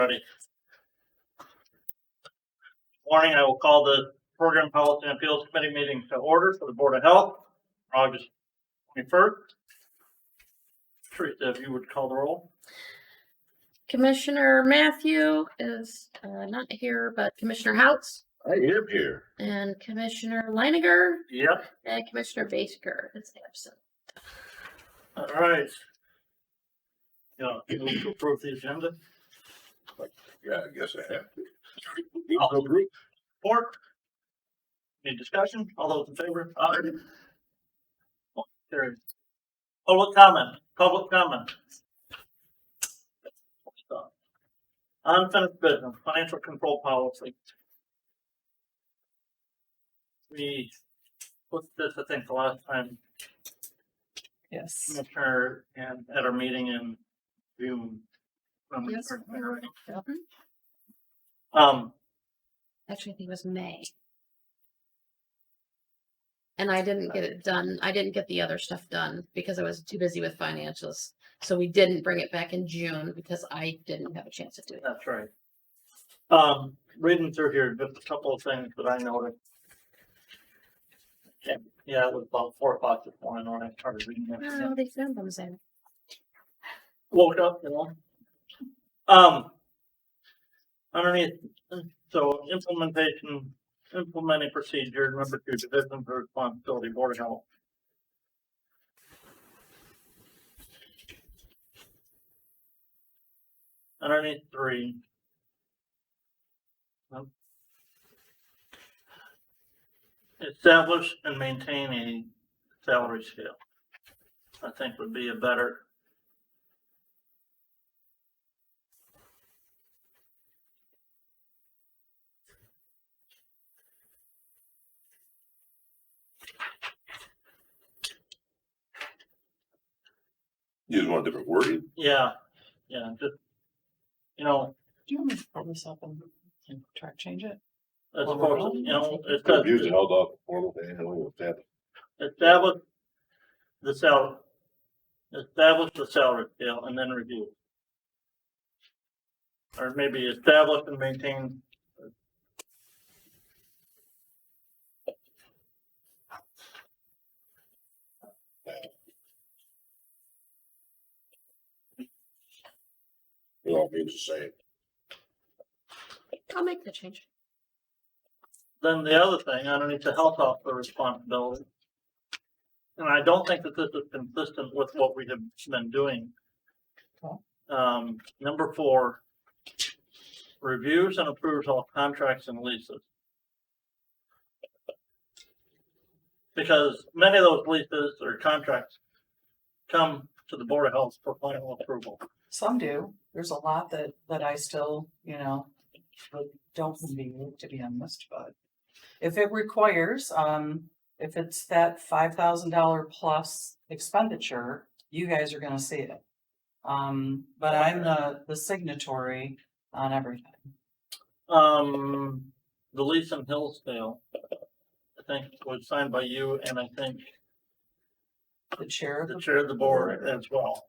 already. Morning, I will call the Program Policy and Appeals Committee meeting to order for the Board of Health, August 21st. Teresa, if you would call the roll. Commissioner Matthew is not here, but Commissioner Houts. I am here. And Commissioner Leininger. Yep. And Commissioner Baker is absent. All right. You move to approve the agenda. Yeah, I guess I have to. I'll approve. Support. Any discussion? All those in favor? Carried. Public comment. Public comment. Unfinished business. Financial control policy. We put this, I think, the last time. Yes. Commissioner and at our meeting in June. Yes. Actually, I think it was May. And I didn't get it done. I didn't get the other stuff done because I was too busy with financials. So we didn't bring it back in June because I didn't have a chance to do it. That's right. Reading through here, just a couple of things that I noted. Yeah, it was about 4 o'clock this morning when I started reading it. Oh, they found them there. Woke up, underneath, so implementing procedure, number 2, division for responsibility, Board of Health. Underneath 3, establish and maintain a salary scale. I think would be a better. You just want different wording? Yeah, just, Do you want me to pull this up and try to change it? as Well, opposed to, it I've says usually held off the formal thing. I don't know what's happening. establish the salary scale and then review. Or maybe establish and maintain. It all means the same. I'll make the change. Then the other thing, underneath the health officer responsibility, and I don't think that this is consistent with what we have been doing. Number 4, reviews and approves all contracts and leases. Because many of those leases or contracts come to the Board of Health for final approval. Some do. There's a lot that I still, don't need to be honest, but if it requires, if it's that $5,000 plus expenditure, you guys are gonna see it. But I'm the signatory on everything. The lease in Hillsdale, I think was signed by you and I think The chair the chair of the board as well.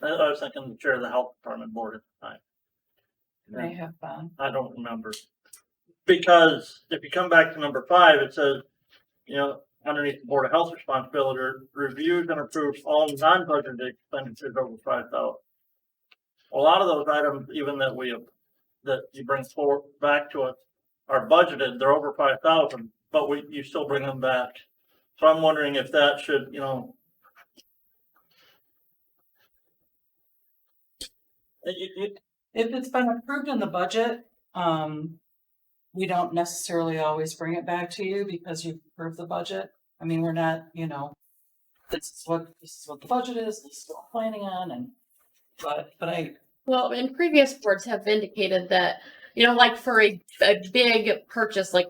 I was thinking the chair of the health department board at the time. may have been. I don't remember. Because if you come back to number 5, it says, underneath the Board of Health responsibility, reviews and approves all non-budgeted expenditures over 5,000. A lot of those items, even that you bring forward back to us, are budgeted. They're over 5,000, but you still bring them back. So I'm wondering if that should, If it's been approved in the budget, we don't necessarily always bring it back to you because you approved the budget. I mean, we're not, this is what the budget is, this is what we're planning on, Well, and previous boards have indicated that, like for a big purchase, like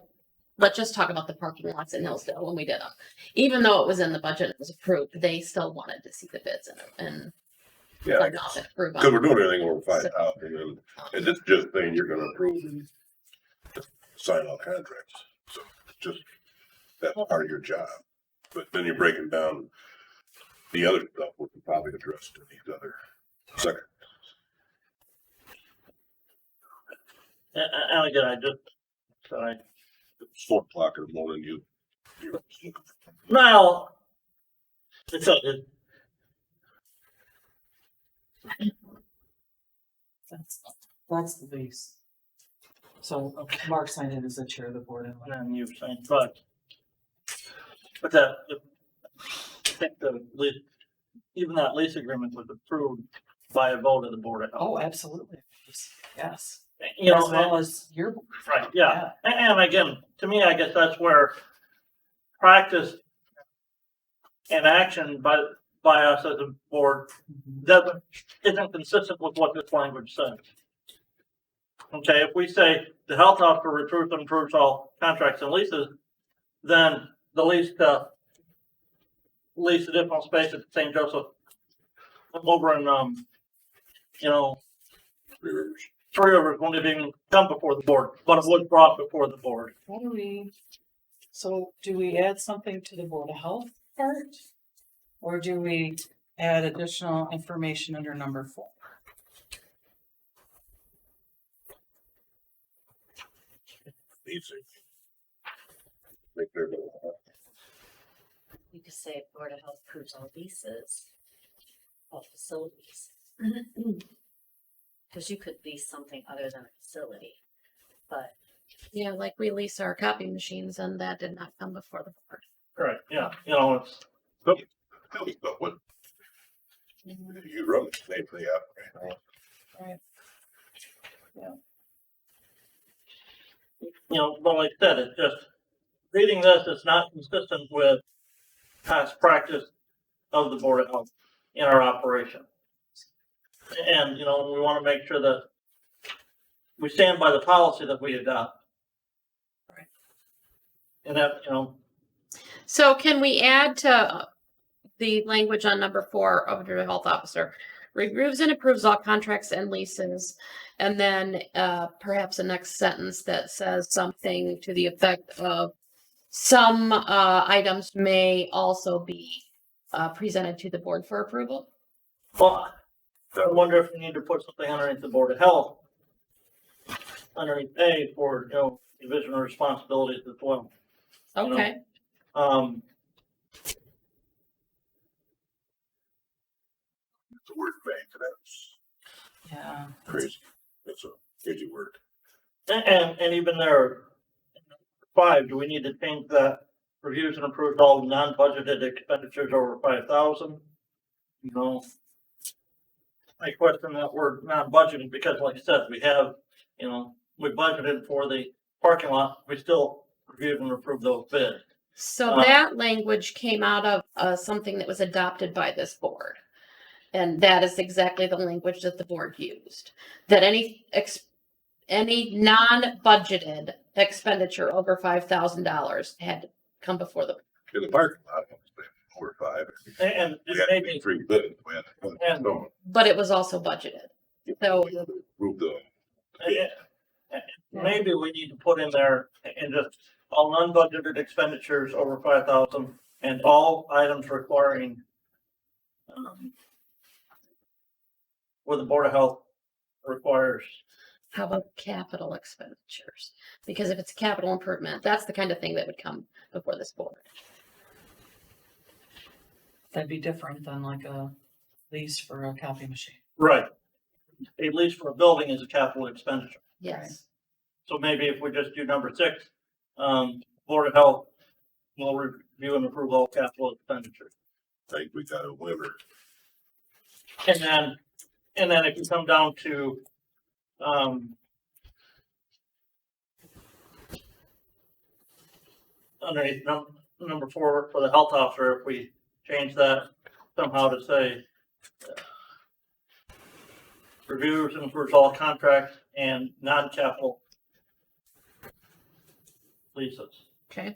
let's just talk about the parking lots in Hillsdale when we did them. Even though it was in the budget, it was approved, they still wanted to see the bids and Yeah, like not approve because we're them. doing everything over 5,000, and it's just saying you're going to approve and sign all contracts. So it's just that's part of your job. But then you're breaking down the other stuff, which we probably addressed in these other second. And again, I just, sorry. It's 4 o'clock in the morning, you're Now, it's That's the lease. So Mark signed in as the chair of the board. and you're saying, but that, I think the lease, even that lease agreement was approved by a vote of the Board of Health. Oh, absolutely. Yes. You know, As well as your. right, yeah. And again, to me, I guess that's where practice and action by us as a board isn't consistent with what this language says. Okay, if we say the health officer recruits and approves all contracts and leases, then the lease to lease additional space at St. Joseph over in, you know, Rivers. Three Rivers won't even come before the board, but it was brought before the board. So do we add something to the Board of Health part? Or do we add additional information under number 4? Easy. Make their little, You could say Board of Health approves all leases of facilities. Cause you could lease something other than a facility, but Yeah, like we lease our copy machines and that did not come before the board. Right, yeah, you know, it's, but what, you run the same thing up, right? Right. you know, but like I said, it's just, reading this, it's not consistent with past practice of the Board of Health in our operation. And, you know, we want to make sure that we stand by the policy that we adopt. Right. And that, you know, So can we add to the language on number 4 of the health officer? Reviews and approves all contracts and leases. And then perhaps the next sentence that says something to the effect of some items may also be presented to the board for approval. well, I wonder if we need to put something underneath the Board of Health, underneath A for, you know, division of responsibilities as well. You know, Okay. It's a word bank, that's Yeah. crazy. It's a crazy word. And even there, 5, do we need to change that reviews and approves all non-budgeted expenditures over 5,000? You know, I question that word non-budgeted because like I said, we have, you know, we budgeted for the parking lot, we still reviewed and approved those bids. So that language came out of something that was adopted by this board. And that is exactly the language that the board used. That any non-budgeted expenditure over $5,000 had to come before the. In the parking lot, it's been 4 or 5. And We it had may to be, make 3 bids. We had to And- no, But it was also budgeted. So we had to approve the. maybe we need to put in there and just all non-budgeted expenditures over 5,000 and all items requiring where the Board of Health requires. how about capital expenditures? Because if it's a capital improvement, that's the kind of thing that would come before this board. That'd be different than like a lease for a copy machine. Right. At least for a building is a capital expenditure. Yes. So maybe if we just do number 6, Board of Health will review and approve all capital expenditures. I think we got a winner. And then if you come down to, underneath number 4 for the health officer, if we change that somehow to say, reviews and approves all contracts and non-capital leases. Okay.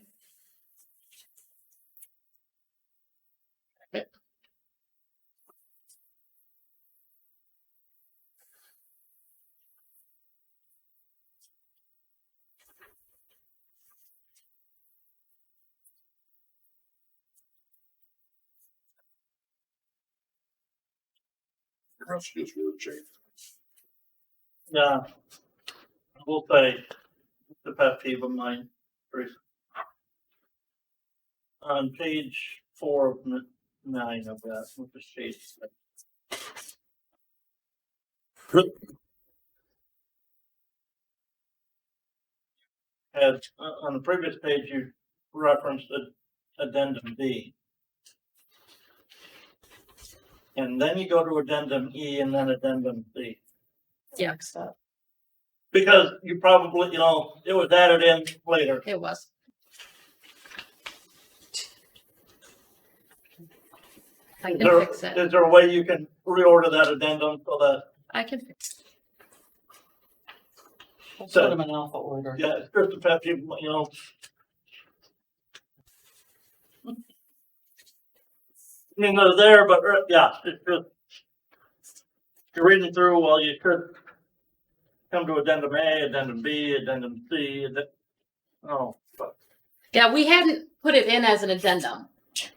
That's just word change. Yeah. We'll say the pet peeve of mine. Bruce. On page 4 of 9 of that, with the shades. As on the previous page, you referenced addendum B. And then you go to addendum E and then addendum C. Yeah. Next up. Because you probably, it was added in later. It was. I can fix it. Is there a way you can reorder that addendum so that, I can fix it. We'll So- put them in alpha order. yeah, it's just a pet peeve, I mean, they're there, but yeah, it's just, you're reading through, well, you could come to addendum A, addendum B, addendum C, but Yeah, we hadn't put it in as an addendum.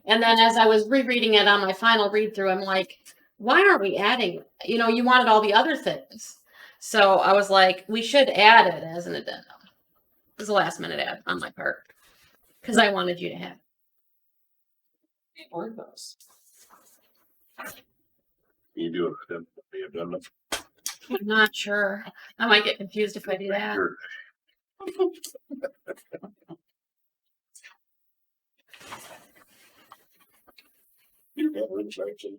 And then as I was rereading it on my final read through, I'm like, why aren't we adding? You wanted all the other things. So I was like, we should add it as an addendum. It was a last minute add on my part. Because I wanted you to have. Word those. You do it, then be done. I'm not sure. I might get confused if I do that. Sure. You got one section.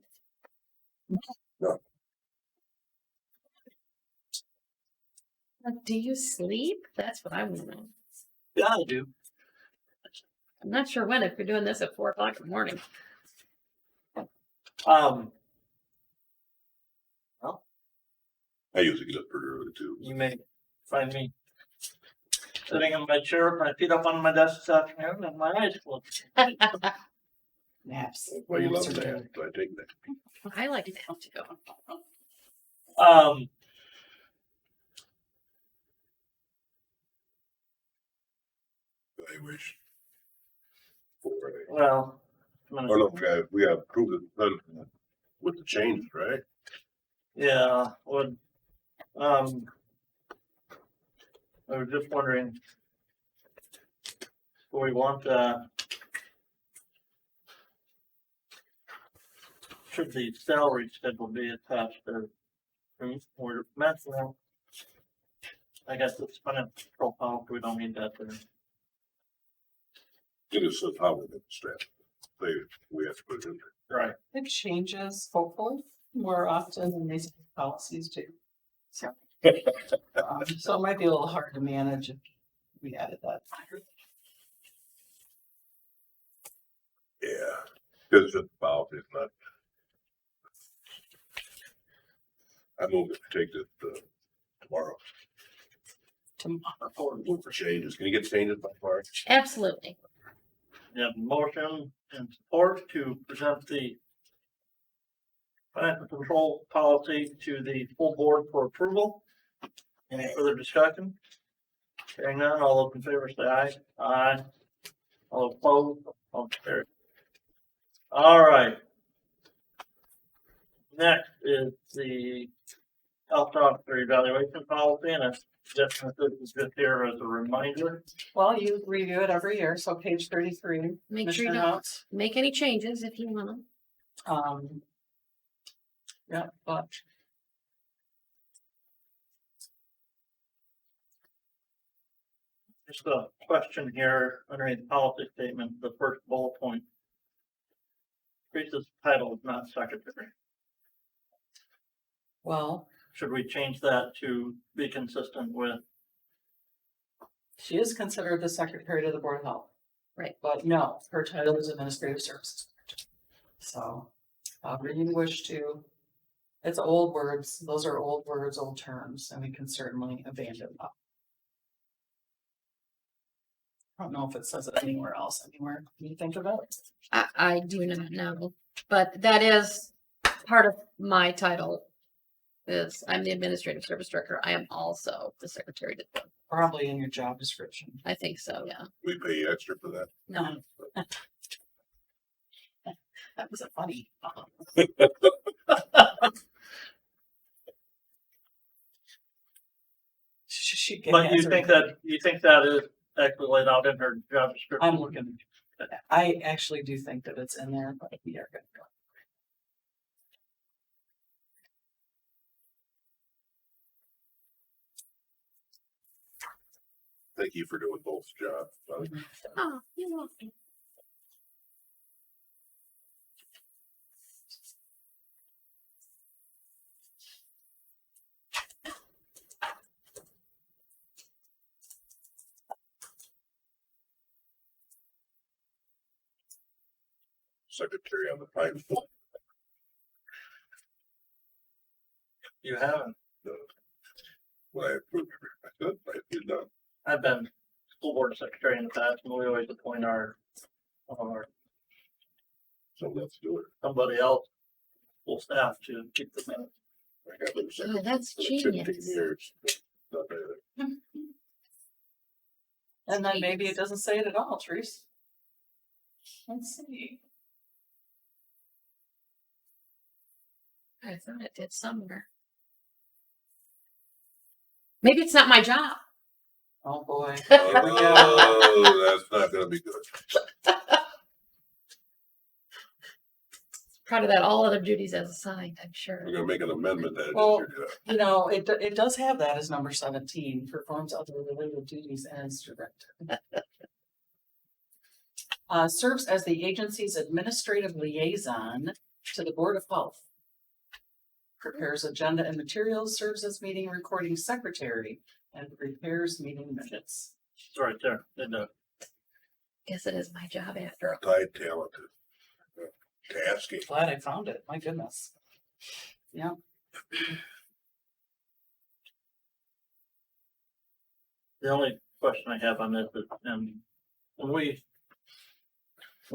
Do you sleep? That's what I want to know. yeah, I do. I'm not sure when, if you're doing this at 4 o'clock in the morning. I usually get up pretty early too. You may find me sitting in my chair with my feet up on my desk this afternoon and my eyes closed. Naps. Well, you love Naps are that, good. so I take that. I like that too. I wish. For it. Well, Oh, no, we have approved it done with the changes, right? yeah, I was just wondering, do we want should the salary schedule be attached to, or maximum? I guess it's financial profile, we don't need that there. It is so how we're gonna strap. We have to put it in there. Right. It changes hopefully more often than these policies do. So it might be a little hard to manage if we added that. Yeah, because it's about, it's not. I move it to take this tomorrow. Tomorrow. Look for changes. Can you get changes by tomorrow? Absolutely. You have motion and support to present the financial control policy to the full board for approval. Any further discussion? Hearing none, all those in favor say aye. Aye. All opposed, all carried. All right. Next is the health officer evaluation policy, and I just this is just here as a reminder. Well, you review it every year, so page 33. Make sure you Commissioner don't notes. make any changes if you want them. Yeah, but Just a question here underneath the policy statement, the first bullet point. Increases title is not secretary. well, Should we change that to be consistent with? she is considered the secretary to the Board of Health. Right. But no, her title is administrative services. So, however you wish to, it's old words, those are old words, old terms, and we can certainly abandon them. I don't know if it says it anywhere else, anywhere. Can you think of it? I do not know, but that is part of my title. Is I'm the administrative service director. I am also the secretary to the board. Probably in your job description. I think so. Yeah. We pay you extra for that. No. That was a funny. She But has you her- think that is actually laid out in her job description? I'm looking. I actually do think that it's in there, but we are gonna go. Thank you for doing both jobs. Oh, you're welcome. Secretary on the pipe. You haven't. When I approved everything, I did not. I've been school board secretary in the past, and we always appoint our So let's do it. somebody else, full staff to keep the minutes. I got them Oh, that's for 15 genius. years. Not bad. And then maybe it doesn't say it at all, Teresa. Let's see. I thought it did somewhere. Maybe it's not my job. Oh, boy. Oh, that's not gonna be good. Proud of that. All other duties as assigned, I'm sure. We're gonna make an amendment that it is Well, your job. You know, it does have that as number 17, performs other related duties as directed. Serves as the agency's administrative liaison to the Board of Health. Prepares agenda and materials, serves as meeting recording secretary, and prepares meeting minutes. It's right there. It does. Guess it is my job after all. Multi-talented. Tasking. Glad I found it, my goodness. Yeah. The only question I have on this is, and we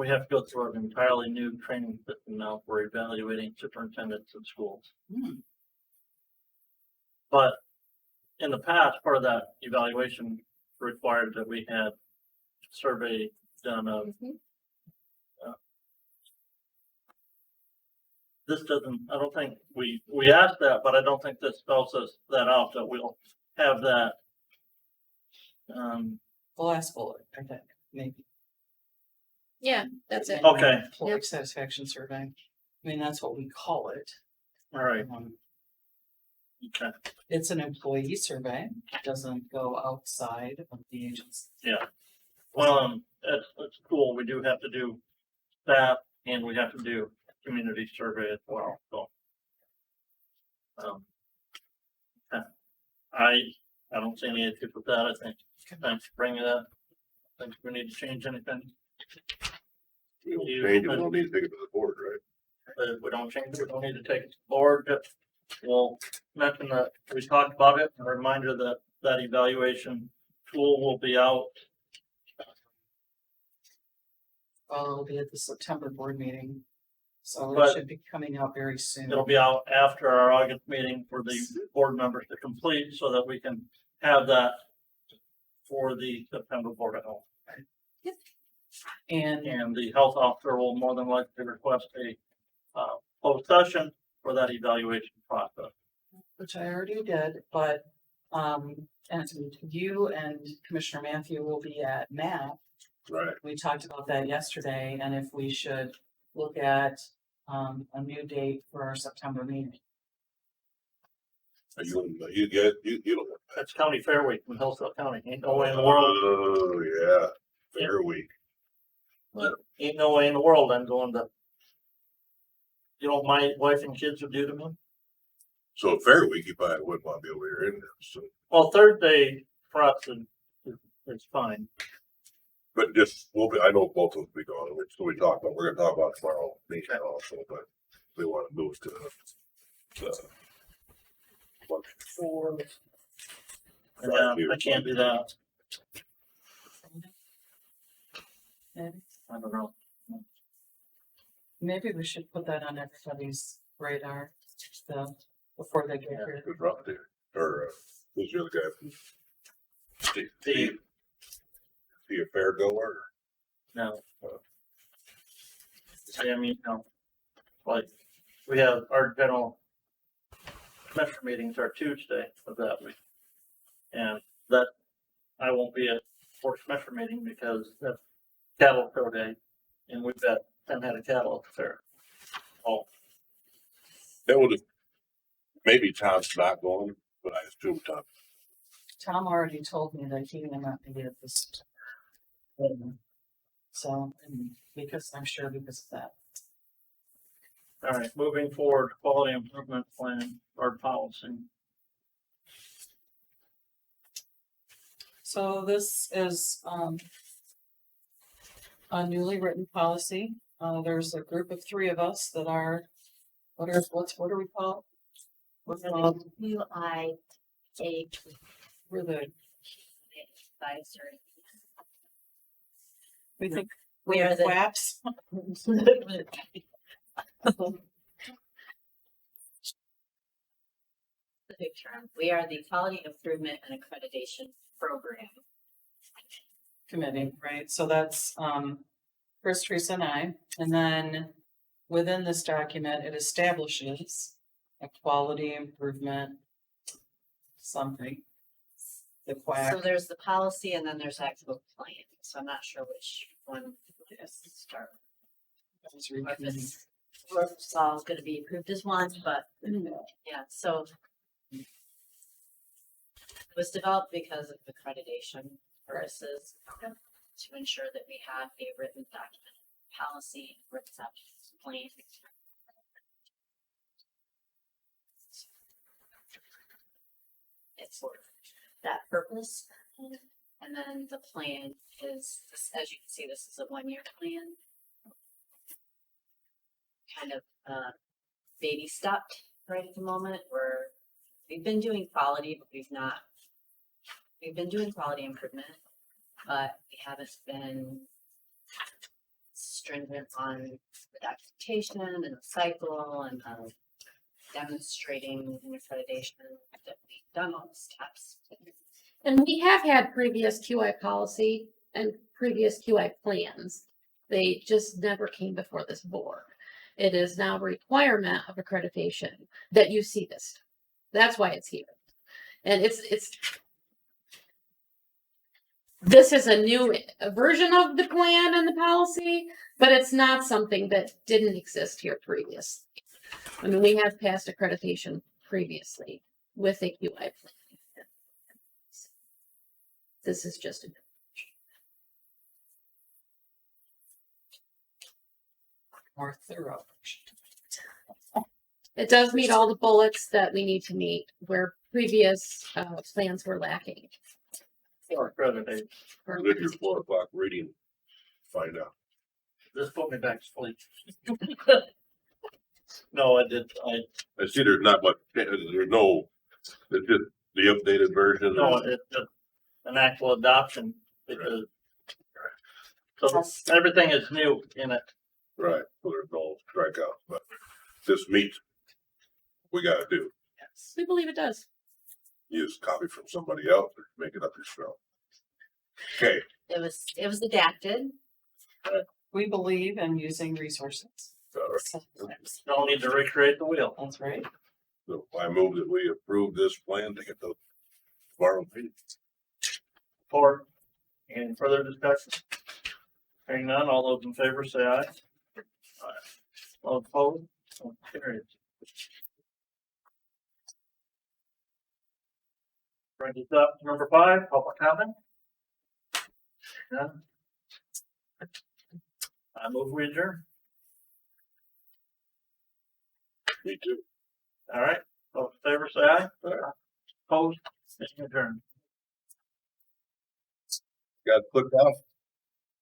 have to go through an entirely new training system now for evaluating superintendents of schools. Hmm. But in the past, part of that evaluation required that we had survey done of, this doesn't, I don't think, we asked that, but I don't think this spells us that out, that we'll have that. The last bullet, I think, maybe. Yeah, that's it. Okay. Employee Yep. satisfaction survey. I mean, that's what we call it. All right, Um, okay, It's an employee survey, it doesn't go outside of the agency. yeah. Well, it's cool, we do have to do that, and we have to do community survey as well, so. Okay. I don't see any issues with that, I think, thanks for bringing it up. Think we need to change anything, We don't change it, we don't need to take it to the board, right? but if we don't change it, we don't need to take it to the board, just, we'll mention that we talked about it, and a reminder that that evaluation tool will be out. Well, it'll be at the September board meeting, so it But- should be coming out very soon. It'll be out after our August meeting for the board members to complete, so that we can have that for the September Board of Health. And And the health officer will more than likely request a, closed session for that evaluation process. which I already did, but, and you and Commissioner Matthew will be at MAP. Right. We talked about that yesterday, and if we should look at, a new date for our September meeting. You get, you don't. That's County Fair Week in Hillsdale County. Ain't no way in the world, Oh, yeah, Fair Week. ain't no way in the world I'm going to. You know, what my wife and kids would do to me. So Fair Week, you probably wouldn't want to be over here in there, so. Well, Thursday for us is fine. But just, I know both of us will be gone, which we talked about, we're gonna talk about tomorrow, meeting also, but we want to move to the. One, four. Yeah, I can't do that. And I don't know. maybe we should put that on everybody's radar, before they get here. Who's rough there, or, who's the other guy? Steve, Steve. Be a fair goer? No. I mean, no. Like, we have our general commissioner meetings are Tuesday of that week. And I won't be at Fort Smithers meeting because that's cattle show day, and we've got 10 head of cattle at the fair. Oh, That would have, maybe Tom's not going, but I assume Tom already told me that he will not be at this. So, and because, I'm sure because of that. all right, moving forward, quality improvement plan or policy. So this is, a newly written policy. There's a group of 3 of us that are, what are we called? We're called, UIA we're the, advisory. we think We are the WAPs. the big term. We are the Quality Improvement and Accreditation Program. Committee, right? So that's, Chris, Teresa, and I. And then within this document, it establishes a quality improvement something. The So quack. there's the policy and then there's actual plan. So I'm not sure which one to start. Advisory Or if committee. it's all going to be approved as one, but yeah, so it was developed because of accreditation purposes to ensure that we have a written document, policy, written plan. It's for that purpose. And then the plan is, as you can see, this is a 1-year plan. Kind of baby stepped right at the moment. We've been doing quality, but we've been doing quality improvement, but we haven't been stringent on the documentation and the cycle and demonstrating and accreditation that we've done all the steps. And we have had previous QI policy and previous QI plans. They just never came before this board. It is now a requirement of accreditation that you see this. That's why it's here. And this is a new version of the plan and the policy, but it's not something that didn't exist here previously. I mean, we have passed accreditation previously with a QI plan. This is just a More thorough. It does meet all the bullets that we need to meet where previous plans were lacking. For accreditation. Live your 4 o'clock reading, find out. This put me back to sleep. No, I did. I see there's not much, there's no, it's just the updated version. No, it's just an actual adoption because so everything is new in it. Right, so there's no strikeouts, but this meets, we gotta do. We believe it does. Use copy from somebody else or make it up yourself. Okay, It was adapted. We believe in using resources. all right. Don't need to recreate the wheel. That's right. So I move that we approve this plan to get the borrowed meeting. Or any further discussion? Hearing none, all those in favor say aye. Aye. All opposed? So carried. Brings us up to number 5, public comment. None. I move we adjourn. Me too. All right, all in favor say aye. Opposed? Meeting adjourned. Got clicked off.